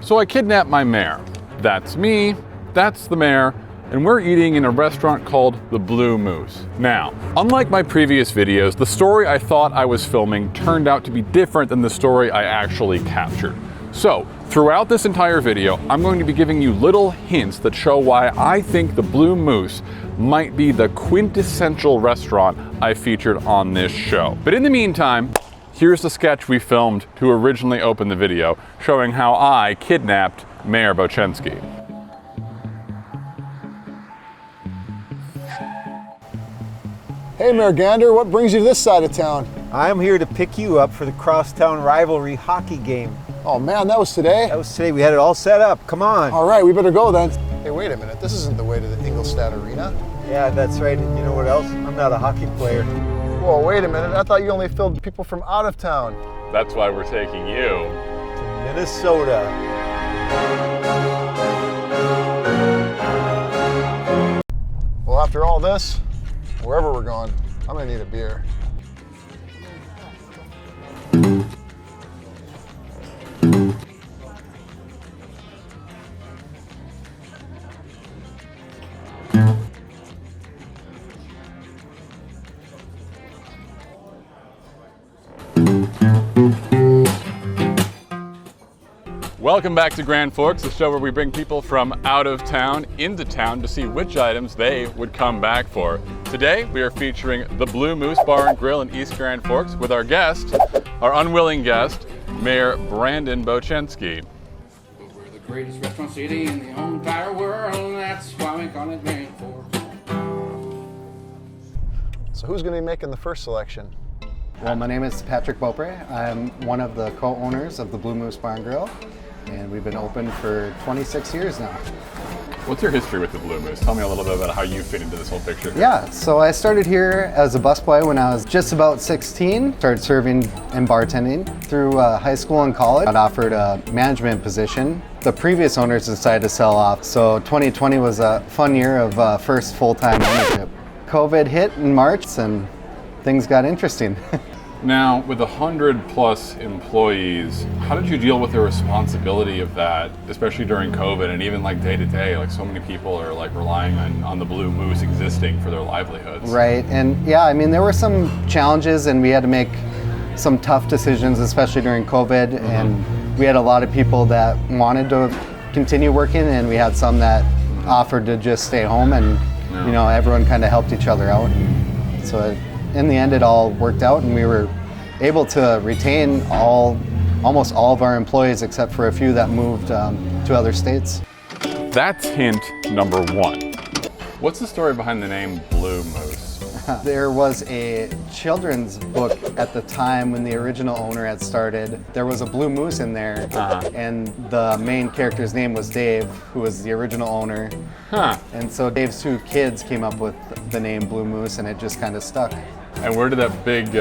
So I kidnapped my mare. That's me, that's the mare, and we're eating in a restaurant called the Blue Moose. Now, unlike my previous videos, the story I thought I was filming turned out to be different than the story I actually captured. So, throughout this entire video, I'm going to be giving you little hints that show why I think the Blue Moose might be the quintessential restaurant I featured on this show. But in the meantime, here's the sketch we filmed to originally open the video, showing how I kidnapped Mayor Bochensky. Hey Mayor Gander, what brings you to this side of town? I'm here to pick you up for the crosstown rivalry hockey game. Oh man, that was today? That was today. We had it all set up. Come on. All right, we better go then. Hey, wait a minute. This isn't the way to the Ingolstadt Arena. Yeah, that's right. And you know what else? I'm not a hockey player. Whoa, wait a minute. I thought you only filled people from out of town. That's why we're taking you To Minnesota. Well, after all this, wherever we're going, I'm gonna need a beer. Welcome back to Grand Forks, the show where we bring people from out of town into town to see which items they would come back for. Today, we are featuring the Blue Moose Bar and Grill in East Grand Forks with our guest, our unwilling guest, Mayor Brandon Bochensky. We're the greatest restaurant city in the whole entire world, and that's why we call it Grand Forks. So who's gonna be making the first selection? Well, my name is Patrick Beaupre. I'm one of the co-owners of the Blue Moose Bar and Grill, and we've been open for 26 years now. What's your history with the Blue Moose? Tell me a little bit about how you fit into this whole picture. Yeah, so I started here as a busboy when I was just about 16. Started serving and bartending through high school and college. Got offered a management position. The previous owners decided to sell off, so 2020 was a fun year of first full-time ownership. COVID hit in March and things got interesting. Now, with 100+ employees, how did you deal with the responsibility of that, especially during COVID and even like day to day? Like so many people are like relying on the Blue Moose existing for their livelihoods. Right, and yeah, I mean, there were some challenges and we had to make some tough decisions, especially during COVID. And we had a lot of people that wanted to continue working and we had some that offered to just stay home, and you know, everyone kind of helped each other out. So in the end, it all worked out and we were able to retain almost all of our employees except for a few that moved to other states. That's hint number one. What's the story behind the name Blue Moose? There was a children's book at the time when the original owner had started. There was a blue moose in there, and the main character's name was Dave, who was the original owner. And so Dave's two kids came up with the name Blue Moose, and it just kind of stuck. And where did that big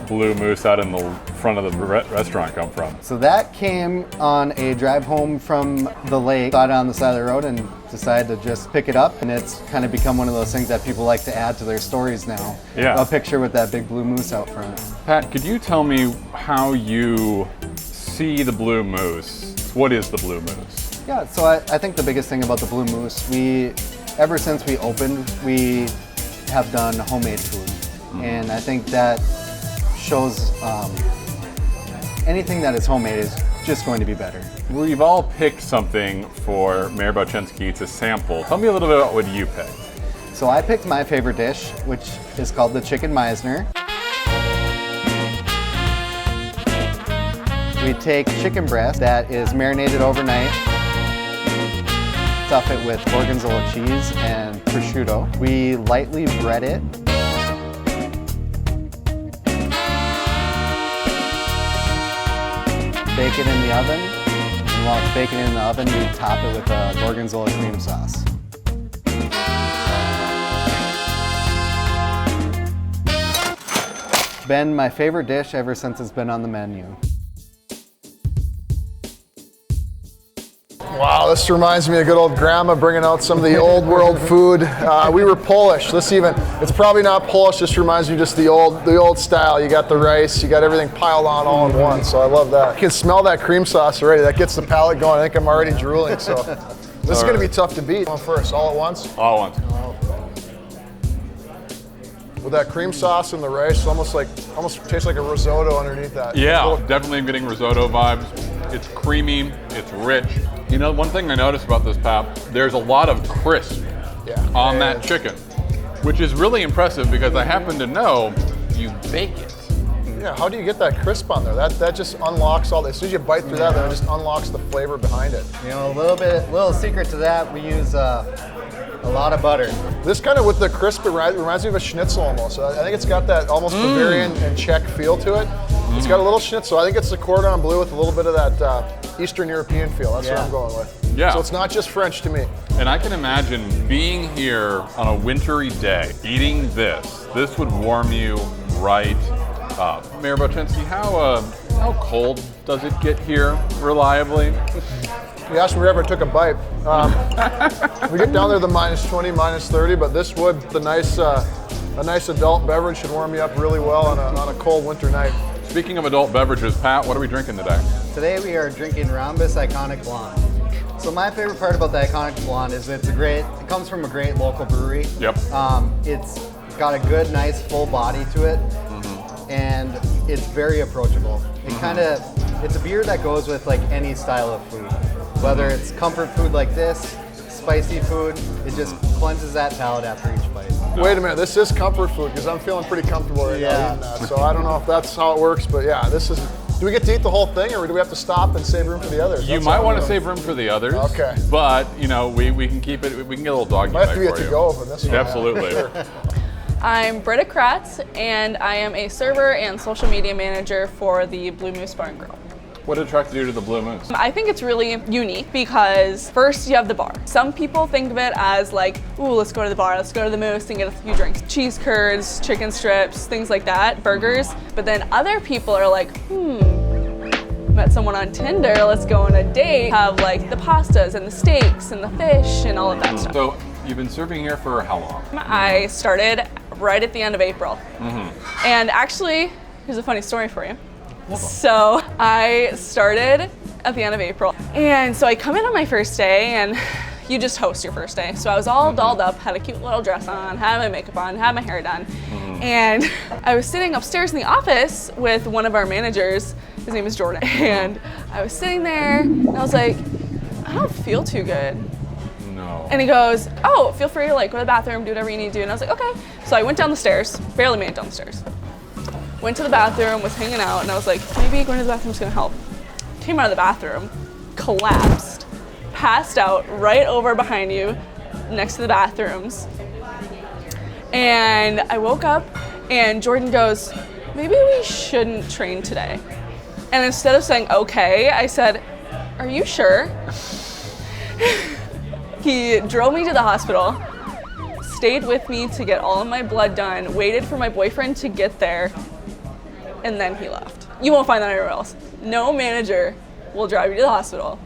blue moose out in the front of the restaurant come from? So that came on a drive home from the lake, saw it on the side of the road and decided to just pick it up, and it's kind of become one of those things that people like to add to their stories now. Yeah. A picture with that big blue moose out front. Pat, could you tell me how you see the Blue Moose? What is the Blue Moose? Yeah, so I think the biggest thing about the Blue Moose, ever since we opened, we have done homemade food. And I think that shows anything that is homemade is just going to be better. We've all picked something for Mayor Bochensky to sample. Tell me a little bit about what you picked. So I picked my favorite dish, which is called the chicken meisner. We take chicken breast that is marinated overnight, stuff it with gorgonzola cheese and prosciutto. We lightly bread it. Bake it in the oven, and while it's baking in the oven, we top it with a gorgonzola cream sauce. Been my favorite dish ever since it's been on the menu. Wow, this reminds me of good old grandma bringing out some of the old world food. We were Polish. It's probably not Polish. This reminds me just the old style. You got the rice, you got everything piled on all in one. So I love that. You can smell that cream sauce already. That gets the palate going. I think I'm already drooling. So this is going to be tough to beat. Going first, all at once. All at once. With that cream sauce and the rice, almost tastes like a risotto underneath that. Yeah, definitely getting risotto vibes. It's creamy, it's rich. You know, one thing I noticed about this, Pap, there's a lot of crisp on that chicken, which is really impressive because I happen to know you bake it. Yeah, how do you get that crisp on there? That just unlocks all this. As soon as you bite through that, then it just unlocks the flavor behind it. You know, little secret to that, we use a lot of butter. This kind of with the crisp, it reminds me of a schnitzel almost. I think it's got that almost Bavarian and Czech feel to it. It's got a little schnitzel. I think it's the cordon bleu with a little bit of that Eastern European feel. That's what I'm going with. Yeah. So it's not just French to me. And I can imagine being here on a wintry day, eating this. This would warm you right up. Mayor Bochinski, how cold does it get here reliably? You asked me if I ever took a bite. We get down there the -20, -30, but this would, a nice adult beverage should warm you up really well on a cold winter night. Speaking of adult beverages, Pat, what are we drinking today? Today we are drinking Rhombus Iconic Blonde. So my favorite part about the Iconic Blonde is it comes from a great local brewery. Yep. It's got a good, nice, full body to it, and it's very approachable. It's a beer that goes with like any style of food. Whether it's comfort food like this, spicy food, it just cleanses that palate after each bite. Wait a minute, this is comfort food because I'm feeling pretty comfortable right now eating that. So I don't know if that's how it works, but yeah, do we get to eat the whole thing or do we have to stop and save room for the others? You might want to save room for the others. Okay. But, you know, we can keep it, we can get a little doggy bag for you. Might have to be a to-go for this one. Absolutely. Sure. I'm Britta Kratz, and I am a server and social media manager for the Blue Moose Bar and Grill. What attracted you to the Blue Moose? I think it's really unique because first you have the bar. Some people think of it as like, ooh, let's go to the bar, let's go to the Moose and get a few drinks. Cheese curds, chicken strips, things like that, burgers. But then other people are like, met someone on Tinder, let's go on a date, have like the pastas and the steaks and the fish and all of that stuff. So you've been serving here for how long? I started right at the end of April. And actually, here's a funny story for you. So I started at the end of April. And so I come in on my first day and you just host your first day. So I was all dolled up, had a cute little dress on, had my makeup on, had my hair done. And I was sitting upstairs in the office with one of our managers. His name is Jordan. And I was sitting there and I was like, I don't feel too good. No. And he goes, oh, feel free to like go to the bathroom, do whatever you need to do. And I was like, okay. So I went down the stairs, barely made it down the stairs. Went to the bathroom, was hanging out, and I was like, maybe going to the bathroom is gonna help. Came out of the bathroom, collapsed, passed out right over behind you, next to the bathrooms. And I woke up, and Jordan goes, maybe we shouldn't train today. And instead of saying, okay, I said, are you sure? He drove me to the hospital, stayed with me to get all of my blood done, waited for my boyfriend to get there, and then he left. You won't find that anywhere else. No manager will drive you to the hospital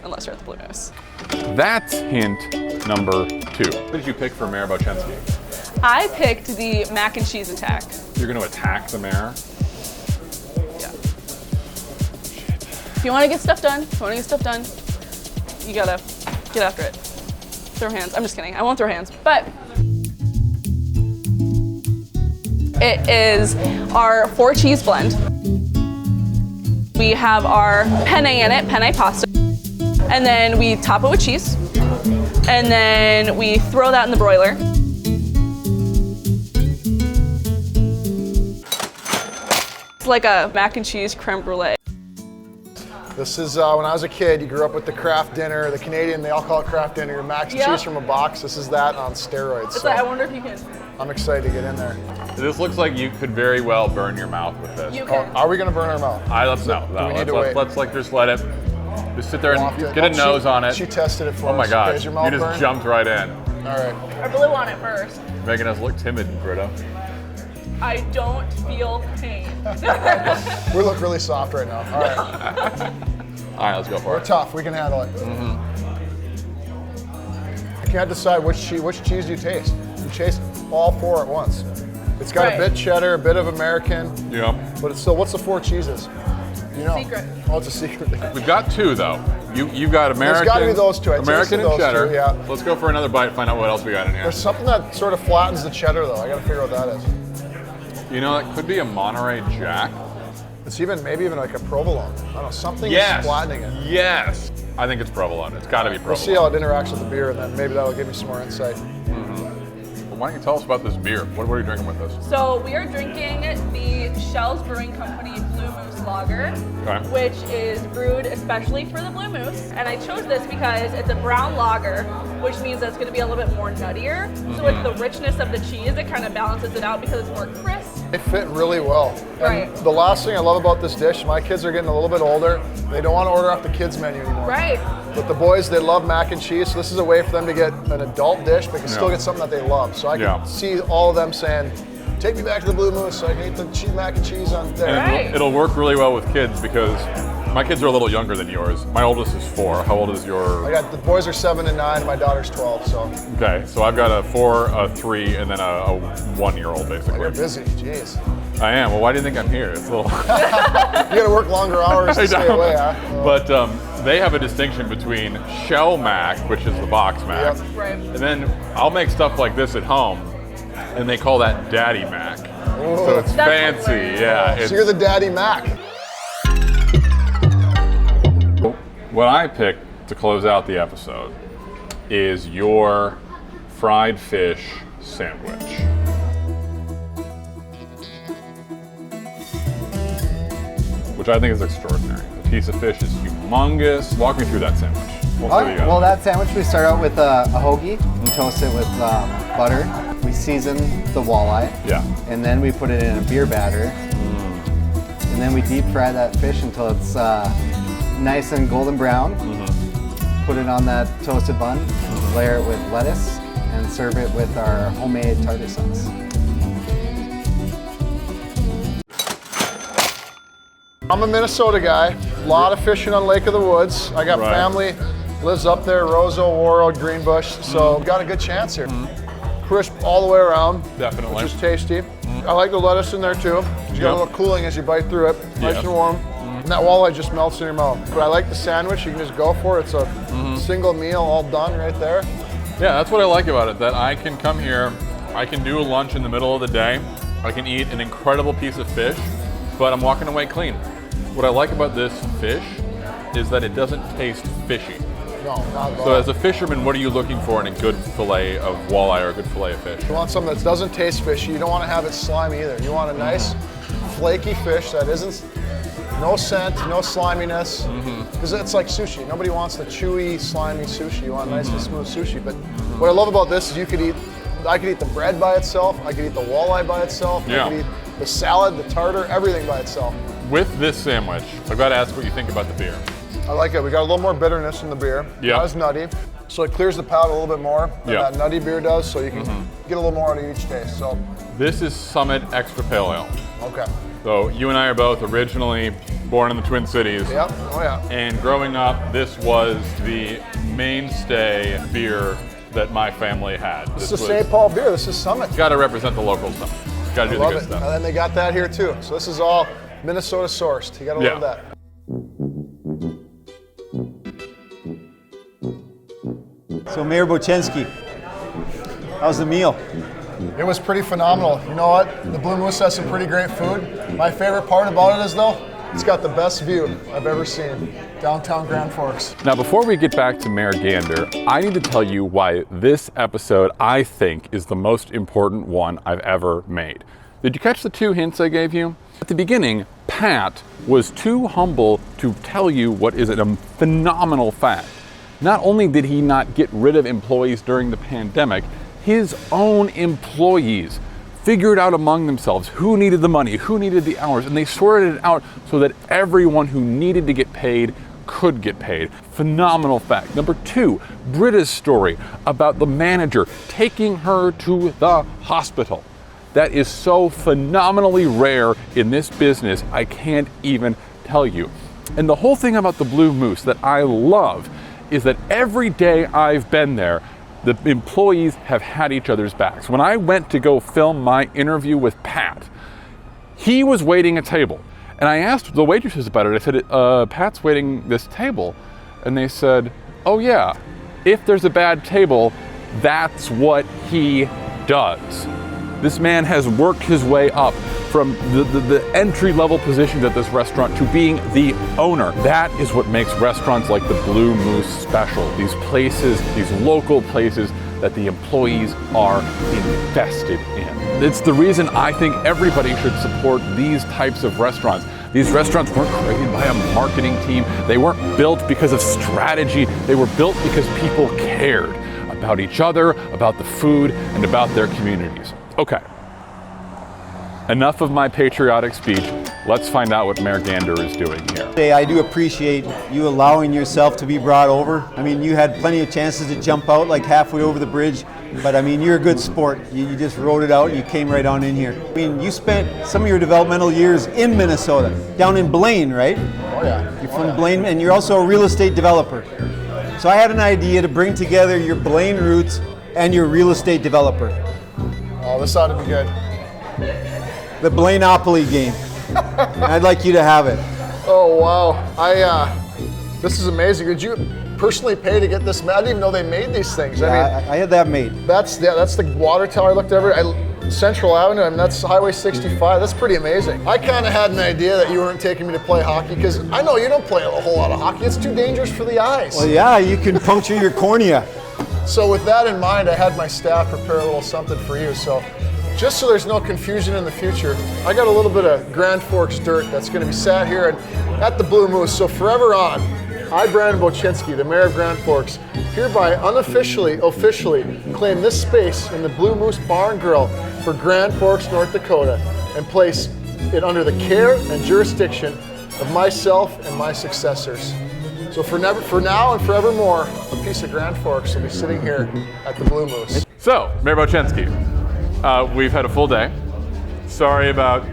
unless you're at the Blue Moose. That's hint number 2. What did you pick for Mayor Bochinski? I picked the mac and cheese attack. You're going to attack the mayor? Yeah. If you want to get stuff done, you gotta get after it. Throw hands. I'm just kidding. I won't throw hands, but it is our 4-cheese blend. We have our penne in it, penne pasta, and then we top it with cheese, and then we throw that in the broiler. It's like a mac and cheese creme brulee. This is when I was a kid, you grew up with the Kraft dinner, the Canadian, they all call it Kraft dinner, your mac and cheese from a box. This is that on steroids. It's so like, I wonder if you can. I'm excited to get in there. This looks like you could very well burn your mouth with this. You can. Are we gonna burn our mouth? Let's no. Do we need to wait? Let's like just let it. Just sit there and get a nose on it. She tested it for us. Oh my God! Okay, is your mouth You just burned? jumped right in, All right. I blew on it first. making us look timid, Britta. I don't feel pain. We look really soft right now. All right. All right, let's go for We're it. tough. We can handle it. I can't decide which cheese you taste. You taste all 4 at once. It's got a bit cheddar, a bit of American. Yeah. But it's still, what's the 4 cheeses? You know? Secret. Oh, it's a secret. We've got 2 though. You've got American. There's got to be those 2. American and those cheddar. 2, yeah. Let's go for another bite. Find out what else we got in here. There's something that sort of flattens the cheddar though. I got to figure out what that is. You know, that could be a Monterey Jack. It's maybe even like a provolone. I don't know. Something is flattening it. Yes. I think it's provolone. It's got to be provolone. We'll see how it interacts with the beer, and then maybe that'll give me some more insight. Well, why don't you tell us about this beer? What are you drinking with this? So we are drinking the Shell's Brewing Company Blue Moose Lager, which is brewed especially for the Blue Moose. And I chose this because it's a brown lager, which means that it's going to be a little bit more nuttier. So with the richness of the cheese, it kind of balances it out because it's more crisp. They fit really well. And the last thing I love about this dish, my kids are getting a little bit older. They don't want to order off the kids menu anymore. Right. But the boys, they love mac and cheese, so this is a way for them to get an adult dish, but can still get something that they love. So I can see all of them saying, take me back to the Blue Moose so I can eat the mac and cheese on there. And it'll work really well with kids because my kids are a little younger than yours. My oldest is 4. How old is your? The boys are 7 and 9, my daughter's 12, so. Okay, so I've got a 4, a 3, and then a 1-year-old basically. You're busy, jeez. I am. Well, why do you think I'm here? It's a little. You gotta work longer hours to stay away, huh? But they have a distinction between shell mac, which is the box mac, and then I'll make stuff like this at home, and they call that daddy mac. So it's fancy, yeah. So you're the daddy mac. What I picked to close out the episode is your fried fish sandwich. Which I think is extraordinary. The piece of fish is humongous. Walk me through that sandwich. Well, that sandwich, we start out with a hoagie. We toast it with butter. We season the walleye. Yeah. And then we put it in a beer batter. And then we deep fry that fish until it's nice and golden brown. Put it on that toasted bun, layer it with lettuce, and serve it with our homemade tartar sauce. I'm a Minnesota guy. A lot of fishing on Lake of the Woods. I got family lives up there, Roseau, Warroad, Greenbush, so got a good chance here. Crisp all the way around. Definitely. Which is tasty. I like the lettuce in there too. You got a little cooling as you bite through it. Nice and warm. And that walleye just melts in your mouth. But I like the sandwich. You can just go for it. It's a single meal all done right there. Yeah, that's what I like about it, that I can come here, I can do a lunch in the middle of the day, I can eat an incredible piece of fish, but I'm walking away clean. What I like about this fish is that it doesn't taste fishy. No, not at all. So as a fisherman, what are you looking for in a good fillet of walleye or a good fillet of fish? You want something that doesn't taste fishy. You don't want to have it slimy either. You want a nice, flaky fish that isn't, no scent, no sliminess. Because it's like sushi. Nobody wants the chewy, slimy sushi. You want nice and smooth sushi. But what I love about this is I could eat the bread by itself. I could eat the walleye by itself. I could eat the salad, the tartar, everything by itself. With this sandwich, I've got to ask what you think about the beer. I like it. We got a little more bitterness in the beer. Yeah. Not as nutty. So it clears the palate a little bit more than that nutty beer does, so you can get a little more out of each taste. So This is Summit Extra Pale Ale. Okay. So you and I are both originally born in the Twin Cities. Yep. Oh yeah. And growing up, this was the mainstay beer that my family had. This is St. Paul beer. This is Summit. Got to represent the local stuff. Got to do the Love good it. stuff. And then they got that here too. So this is all Minnesota sourced. You got to love that. So Mayor Bochensky, how's the meal? It was pretty phenomenal. You know what? The Blue Moose has some pretty great food. My favorite part about it is though, it's got the best view I've ever seen. Downtown Grand Forks. Now, before we get back to Mayor Gander, I need to tell you why this episode, I think, is the most important one I've ever made. Did you catch the 2 hints I gave you? At the beginning, Pat was too humble to tell you what is a phenomenal fact. Not only did he not get rid of employees during the pandemic, his own employees figured out among themselves who needed the money, who needed the hours, and they sorted it out so that everyone who needed to get paid could get paid. Phenomenal fact. Number 2, Britta's story about the manager taking her to the hospital. That is so phenomenally rare in this business, I can't even tell you. And the whole thing about the Blue Moose that I love is that every day I've been there, the employees have had each other's backs. When I went to go film my interview with Pat, he was waiting a table. And I asked the waitresses about it. I said, Pat's waiting this table. And they said, oh yeah, if there's a bad table, that's what he does. This man has worked his way up from the entry-level positions at this restaurant to being the owner. That is what makes restaurants like the Blue Moose special. These places, these local places that the employees are invested in. It's the reason I think everybody should support these types of restaurants. These restaurants weren't created by a marketing team. They weren't built because of strategy. They were built because people cared about each other, about the food, and about their communities. Okay, enough of my patriotic speech. Let's find out what Mayor Gander is doing here. I do appreciate you allowing yourself to be brought over. I mean, you had plenty of chances to jump out like halfway over the bridge, but I mean, you're a good sport. You just rode it out and you came right on in here. I mean, you spent some of your developmental years in Minnesota, down in Blaine, right? Oh yeah. You're from Blaine, and you're also a real estate developer. So I had an idea to bring together your Blaine roots and your real estate developer. Oh, this ought to be good. The Blainopoly game. I'd like you to have it. Oh wow, this is amazing. Did you personally pay to get this? I didn't even know they made these things. Yeah, I had that made. That's the water tower I looked over. Central Avenue, and that's Highway 65. That's pretty amazing. I kind of had an idea that you weren't taking me to play hockey because I know you don't play a whole lot of hockey. It's too dangerous for the eyes. Well, yeah, you can puncture your cornea. So with that in mind, I had my staff prepare a little something for you. So just so there's no confusion in the future, I got a little bit of Grand Forks dirt that's going to be sat here at the Blue Moose. So forever on, I, Brandon Bocheski, the mayor of Grand Forks, hereby officially claim this space in the Blue Moose Bar and Grill for Grand Forks, North Dakota, and place it under the care and jurisdiction of myself and my successors. So for now and forevermore, a piece of Grand Forks will be sitting here at the Blue Moose. So, Mayor Bocheski, we've had a full day. Sorry about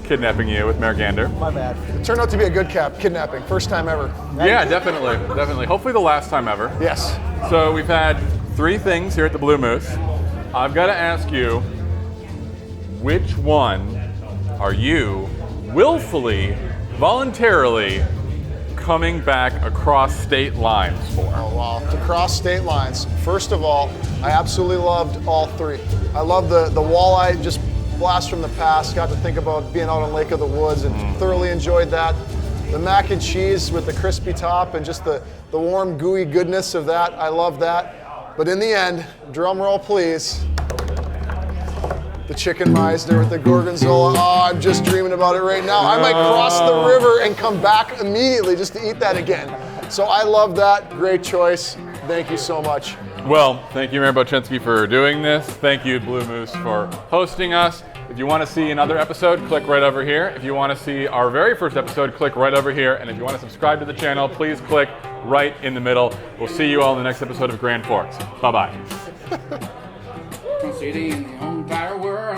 kidnapping you with Mayor Gander. My bad. It turned out to be a good kidnapping. First time ever. Yeah, definitely. Hopefully the last time ever. Yes. So we've had 3 things here at the Blue Moose. I've got to ask you, which one are you willfully, voluntarily coming back across state lines for? Oh wow, to cross state lines. First of all, I absolutely loved all 3. I love the walleye, just blast from the past. Got to think about being out on Lake of the Woods and thoroughly enjoyed that. The mac and cheese with the crispy top and just the warm, gooey goodness of that. I love that. But in the end, drum roll please. The chicken meisner with the gorgonzola. Oh, I'm just dreaming about it right now. I might cross the river and come back immediately just to eat that again. So I love that. Great choice. Thank you so much. Well, thank you, Mayor Bocheski, for doing this. Thank you, Blue Moose, for hosting us. If you want to see another episode, click right over here. If you want to see our very first episode, click right over here. And if you want to subscribe to the channel, please click right in the middle. We'll see you all in the next episode of Grand Forks. Bye-bye. City in the whole entire world.